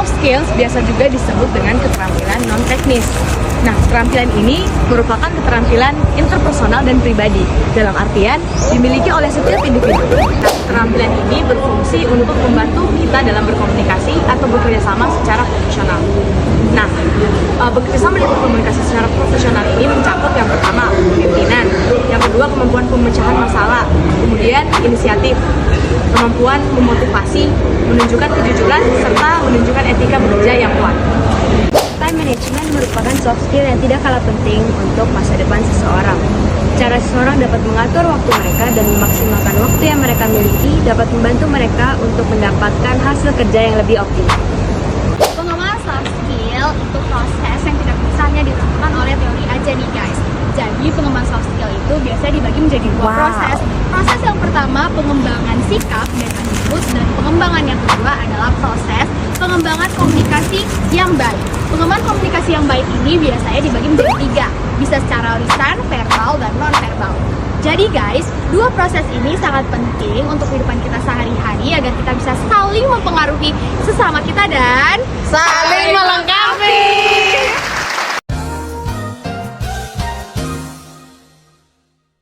Soft skills biasa juga disebut dengan keterampilan non-teknis. Nah, keterampilan ini merupakan keterampilan interpersonal dan pribadi, dalam artian dimiliki oleh setiap individu. Nah, keterampilan ini berfungsi untuk membantu kita dalam berkomunikasi atau bekerjasama secara profesional. Nah, bekerjasama dan berkomunikasi secara profesional ini mencakup yang pertama, pimpinan, yang kedua, kemampuan pemecahan masalah, kemudian inisiatif, kemampuan memotivasi, menunjukkan kejujuran, serta menunjukkan etika bekerja yang kuat. Time management merupakan soft skill yang tidak kalah penting untuk masa depan seseorang. Cara seseorang dapat mengatur waktu mereka dan memaksimalkan waktu yang mereka miliki dapat membantu mereka untuk mendapatkan hasil kerja yang lebih optimal. Pengembangan soft skill itu proses yang tidak bisa hanya dilakukan oleh teori aja nih guys. Jadi pengembangan soft skill itu biasanya dibagi menjadi dua proses. Proses yang pertama pengembangan sikap dan attitude, dan pengembangan yang kedua adalah proses pengembangan komunikasi yang baik. Pengembangan komunikasi yang baik ini biasanya dibagi menjadi tiga, bisa secara lisan, verbal, dan non-verbal. Jadi guys, dua proses ini sangat penting untuk kehidupan kita sehari-hari agar kita bisa saling mempengaruhi sesama kita dan Saling melengkapi.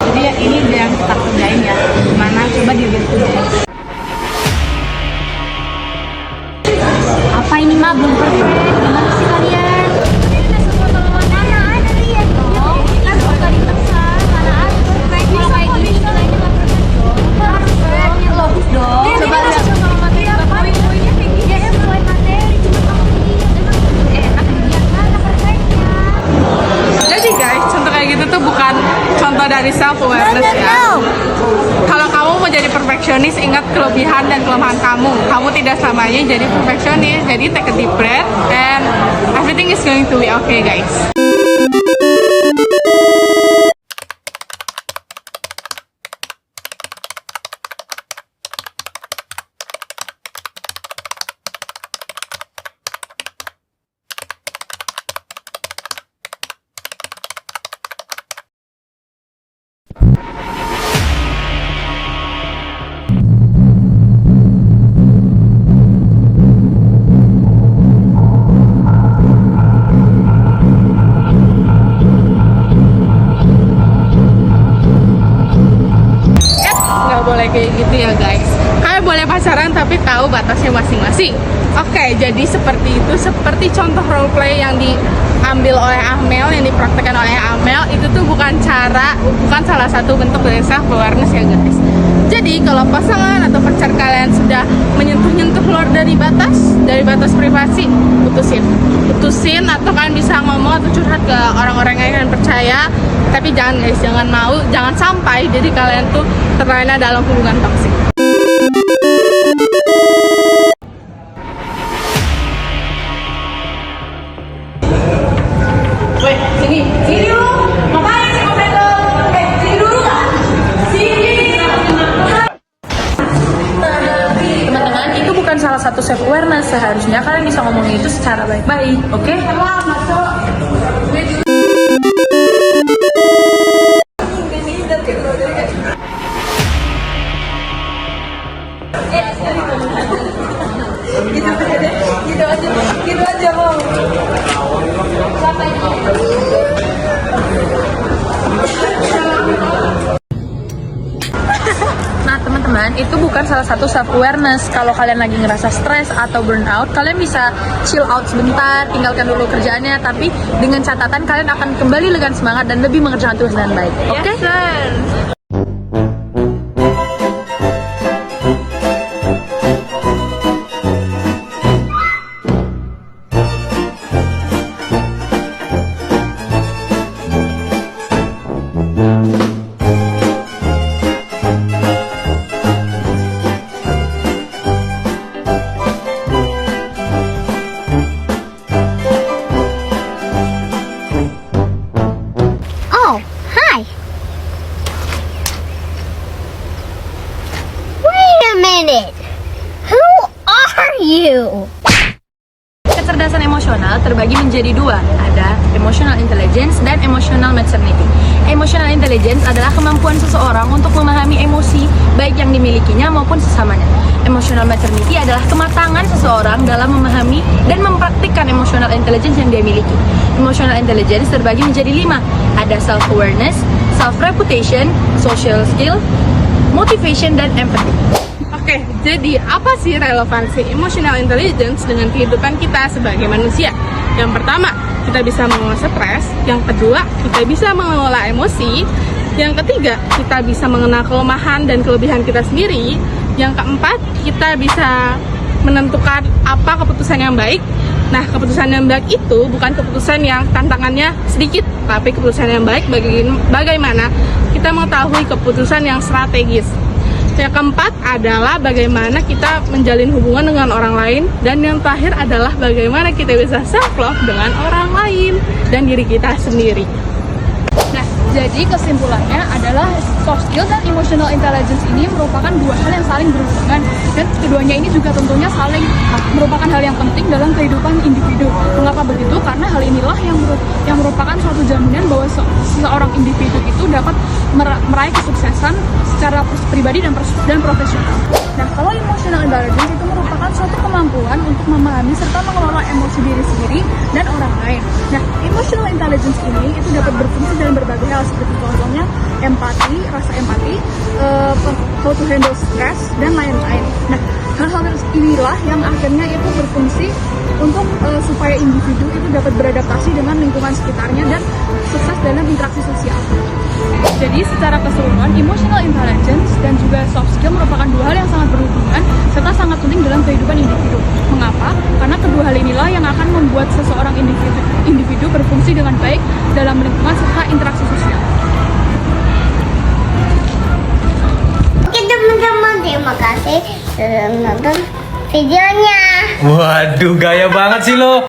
Jadi ya, ini yang kita kerjain ya. Gimana? Coba dikerjain. apa ini mah belum perfect. Gimana sih kalian? Kita semua tolongan mana ada lihat dong. Kan suka ditekan, mana ada perfect. Kalau kayak gini nilainya nggak perfect dong. Perfect, yang logis dong. Coba lihat. Sama materi apa? Poin-poinnya kayak gini. Ya sesuai materi, cuma kamu lihat enak dilihat mana perfectnya. Jadi guys, contoh kayak gitu tuh bukan contoh dari self awareness ya. Kalau kamu mau jadi perfeksionis, ingat kelebihan dan kelemahan kamu. Kamu tidak selamanya jadi perfeksionis. Jadi take a deep breath and everything is going to be okay guys. Boleh kayak gitu ya guys. Kalian boleh pacaran tapi tahu batasnya masing-masing. Oke, jadi seperti itu, seperti contoh role play yang diambil oleh Amel, yang dipraktekkan oleh Amel, itu tuh bukan salah satu bentuk dari self awareness ya guys. Jadi kalau pasangan atau pacar kalian sudah menyentuh luar dari batas privasi, putusin atau kalian bisa ngomong atau curhat ke orang-orang yang kalian percaya. Tapi jangan guys, jangan sampai jadi kalian tuh terlena dalam hubungan toksik. Weh, sini dulu. Ngapain sih komen lo? Sini dulu nggak? Sini. Teman-teman, itu bukan salah satu self awareness. Seharusnya kalian bisa ngomongin itu secara baik-baik, oke? Wah, masuk. Gitu aja mau. Nah teman-teman, itu bukan salah satu self awareness. Kalau kalian lagi ngerasa stres atau burnout, kalian bisa chill out sebentar, tinggalkan dulu kerjaannya, tapi dengan catatan kalian akan kembali dengan semangat dan lebih mengerjakan tugas dengan baik. Oke? Oh, hi. Wait a minute. Who are you? Kecerdasan emosional terbagi menjadi dua, ada emotional intelligence dan emotional maturity. Emotional intelligence adalah kemampuan seseorang untuk memahami emosi baik yang dimiliki dimilikinya maupun sesamanya. Emotional maturity adalah kematangan seseorang dalam memahami dan mempraktikkan emotional intelligence yang dia miliki. Emotional intelligence terbagi menjadi 5. Ada self-awareness, self-reputation, social skill, motivation, dan empathy. Oke, jadi apa sih relevansi emotional intelligence dengan kehidupan kita sebagai manusia? Yang pertama, kita bisa mengelola stres. Yang kedua, kita bisa mengelola emosi. Yang ketiga, kita bisa mengenal kelemahan dan kelebihan kita sendiri. Yang keempat, kita bisa menentukan apa keputusan yang baik. Nah, keputusan yang baik itu bukan keputusan yang tantangannya sedikit, tapi keputusan yang baik bagaimana kita mengetahui keputusan yang strategis. Yang keempat adalah bagaimana kita menjalin hubungan dengan orang lain. Dan yang terakhir adalah bagaimana kita bisa self-love dengan orang lain dan diri kita sendiri. Nah, jadi kesimpulannya adalah soft skill dan emotional intelligence ini merupakan dua hal yang saling berhubungan, dan keduanya ini juga tentunya saling merupakan hal yang penting dalam kehidupan individu. Mengapa begitu? Karena hal inilah yang merupakan suatu jaminan bahwa seorang individu itu dapat meraih kesuksesan secara pribadi dan profesional. Nah, kalau emotional intelligence itu merupakan suatu kemampuan untuk memahami serta mengelola emosi diri sendiri dan orang lain. Nah, emotional intelligence ini itu dapat berfungsi dalam berbagai hal, seperti contohnya empati, rasa empati, how to handle stress, dan lain-lain. Nah, hal-hal inilah yang akhirnya itu berfungsi untuk supaya individu itu dapat beradaptasi dengan lingkungan sekitarnya dan sukses dalam interaksi sosial. Jadi secara keseluruhan, emotional intelligence dan juga soft skill merupakan dua hal yang sangat berhubungan serta sangat penting dalam kehidupan individu. Mengapa? Karena kedua hal inilah yang akan membuat seseorang individu berfungsi dengan baik dalam lingkungan serta interaksi sosial. Oke teman-teman, terima kasih sudah menonton videonya. Waduh, gaya banget sih lo.